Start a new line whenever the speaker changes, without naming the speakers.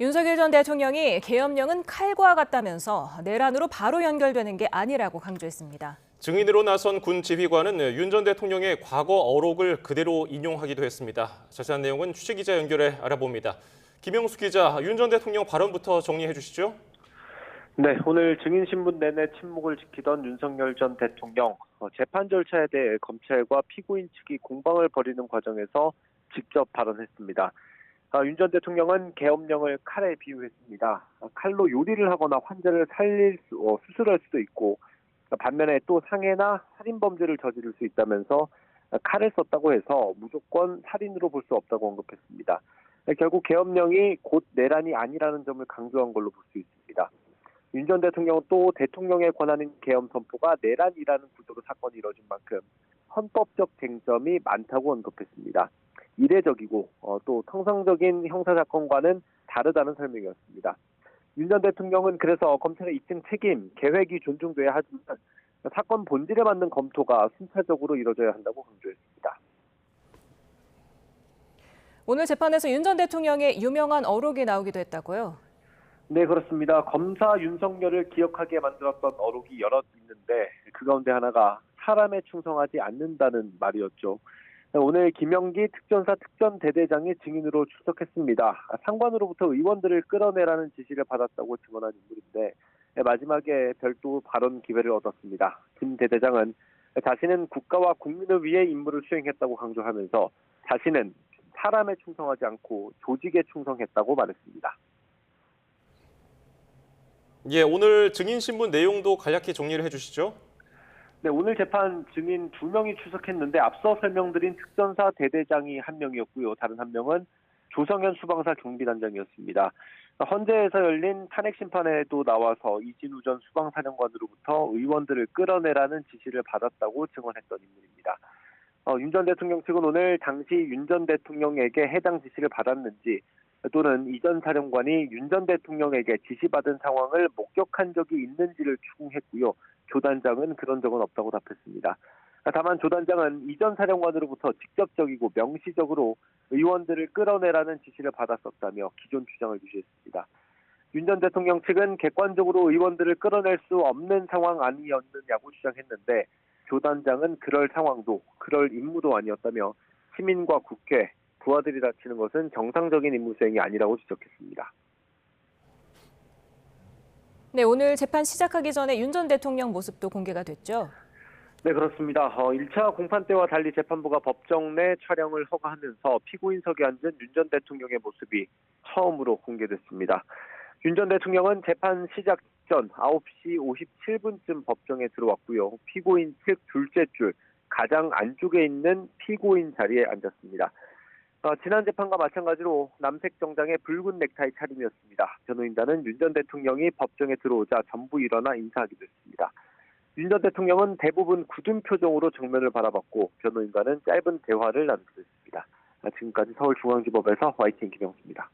윤석열 전 대통령이 계엄령은 칼과 같다면서 내란으로 바로 연결되는 게 아니라고 강조했습니다.
증인으로 나선 군 지휘관은 윤 전 대통령의 과거 어록을 그대로 인용하기도 했습니다. 자세한 내용은 취재기자 연결해 알아봅니다. 김영수 기자, 윤 전 대통령 발언부터 정리해 주시죠.
네, 오늘 증인신문 내내 침묵을 지키던 윤석열 전 대통령, 재판 절차에 대해 검찰과 피고인 측이 공방을 벌이는 과정에서 직접 발언했습니다. 윤 전 대통령은 계엄령을 칼에 비유했습니다. 칼로 요리를 하거나 환자를 수술할 수도 있고, 반면에 또 상해나 살인범죄를 저지를 수 있다면서 칼을 썼다고 해서 무조건 살인으로 볼 수 없다고 언급했습니다. 결국 계엄령이 곧 내란이 아니라는 점을 강조한 걸로 볼 수 있습니다. 윤 전 대통령은 또 대통령의 권한인 계엄 선포가 내란이라는 구조로 사건이 이뤄진 만큼 헌법적 쟁점이 많다고 언급했습니다. 이례적이고 또 통상적인 형사사건과는 다르다는 설명이었습니다. 윤 전 대통령은 그래서 검찰의 입증 책임, 계획이 존중돼야 하지만 사건 본질에 맞는 검토가 순차적으로 이뤄져야 한다고 강조했습니다.
오늘 재판에서 윤 전 대통령의 유명한 어록이 나오기도 했다고요?
네, 그렇습니다. 검사 윤석열을 기억하게 만들었던 어록이 여럿 있는데 그 가운데 하나가 사람에 충성하지 않는다는 말이었죠. 오늘 김영기 특전사 특전대대장이 증인으로 출석했습니다. 상관으로부터 의원들을 끌어내라는 지시를 받았다고 증언한 인물인데 마지막에 별도 발언 기회를 얻었습니다. 김 대대장은 자신은 국가와 국민을 위해 임무를 수행했다고 강조하면서 자신은 사람에 충성하지 않고 조직에 충성했다고 말했습니다.
예, 오늘 증인신문 내용도 간략히 정리를 해주시죠.
네, 오늘 재판 증인 2명이 출석했는데 앞서 설명드린 특전사 대대장이 1명이었고요. 다른 1명은 조성현 수방사 경비단장이었습니다. 헌재에서 열린 탄핵 심판에도 나와서 이진우 전 수방사령관으로부터 의원들을 끌어내라는 지시를 받았다고 증언했던 인물입니다. 윤 전 대통령 측은 오늘 당시 윤 전 대통령에게 해당 지시를 받았는지 또는 이 전 사령관이 윤 전 대통령에게 지시받은 상황을 목격한 적이 있는지를 추궁했고요. 조 단장은 그런 적은 없다고 답했습니다. 다만 조 단장은 이 전 사령관으로부터 직접적이고 명시적으로 의원들을 끌어내라는 지시를 받았었다며 기존 주장을 유지했습니다. 윤 전 대통령 측은 객관적으로 의원들을 끌어낼 수 없는 상황 아니었느냐고 주장했는데 조 단장은 그럴 상황도 그럴 임무도 아니었다며 시민과 국회, 부하들이 다치는 것은 정상적인 임무 수행이 아니라고 지적했습니다.
네, 오늘 재판 시작하기 전에 윤 전 대통령 모습도 공개가 됐죠?
네, 그렇습니다. 1차 공판 때와 달리 재판부가 법정 내 촬영을 허가하면서 피고인석에 앉은 윤 전 대통령의 모습이 처음으로 공개됐습니다. 윤 전 대통령은 재판 시작 전 9시 57분쯤 법정에 들어왔고요. 피고인 측 둘째 줄 가장 안쪽에 있는 피고인 자리에 앉았습니다. 지난 재판과 마찬가지로 남색 정장의 붉은 넥타이 차림이었습니다. 변호인단은 윤 전 대통령이 법정에 들어오자 전부 일어나 인사하기도 했습니다. 윤 전 대통령은 대부분 굳은 표정으로 정면을 바라봤고 변호인과는 짧은 대화를 나누기도 했습니다. 지금까지 서울중앙지법에서 YTN 김영수입니다.